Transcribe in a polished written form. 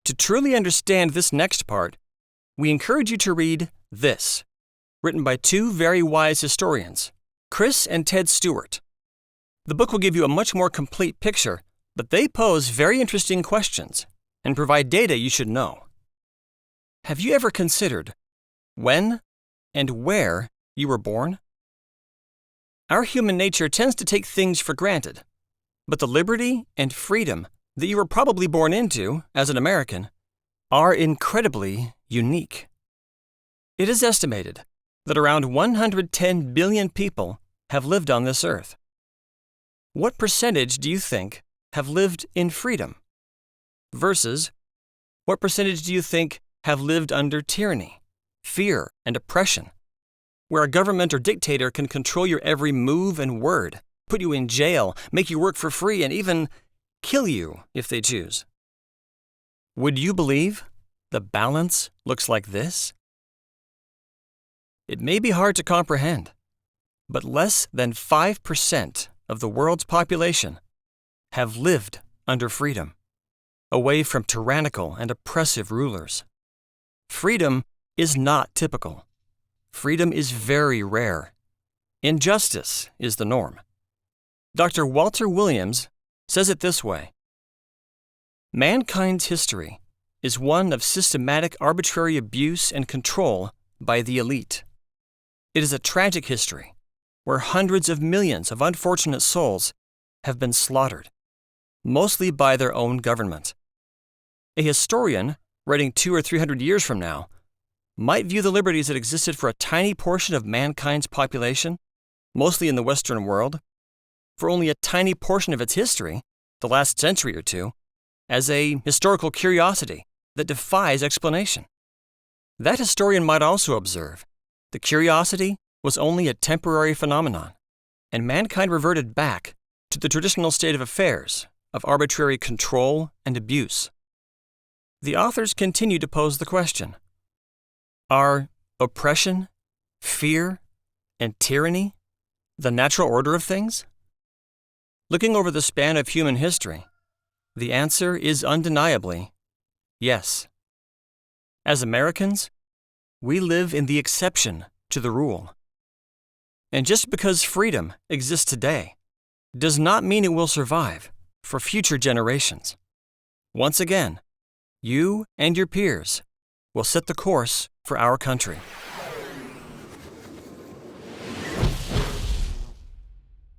To truly understand this next part, we encourage you to read this, written by two very wise historians, Chris and Ted Stewart. The book will give you a much more complete picture, but they pose very interesting questions and provide data you should know. Have you ever considered when and where you were born? Our human nature tends to take things for granted, but the liberty and freedom that you were probably born into as an American are incredibly unique. It is estimated that around 110 billion people have lived on this earth. What percentage do you think have lived in freedom? Versus, what percentage do you think have lived under tyranny, fear, and oppression, where a government or dictator can control your every move and word, put you in jail, make you work for free, and even kill you if they choose? Would you believe the balance looks like this? It may be hard to comprehend, but less than 5% of the world's population have lived under freedom, away from tyrannical and oppressive rulers. Freedom is not typical. Freedom is very rare. Injustice is the norm. Dr. Walter Williams says it this way: mankind's history is one of systematic arbitrary abuse and control by the elite. It is a tragic history where hundreds of millions of unfortunate souls have been slaughtered, mostly by their own government. A historian, writing 200 or 300 years from now, might view the liberties that existed for a tiny portion of mankind's population, mostly in the Western world, for only a tiny portion of its history, the last century or two, as a historical curiosity that defies explanation. That historian might also observe the curiosity was only a temporary phenomenon, and mankind reverted back to the traditional state of affairs of arbitrary control and abuse. The authors continue to pose the question: are oppression, fear, and tyranny the natural order of things? Looking over the span of human history, the answer is undeniably yes. As Americans, we live in the exception to the rule. And just because freedom exists today does not mean it will survive for future generations. Once again, you and your peers will set the course for our country.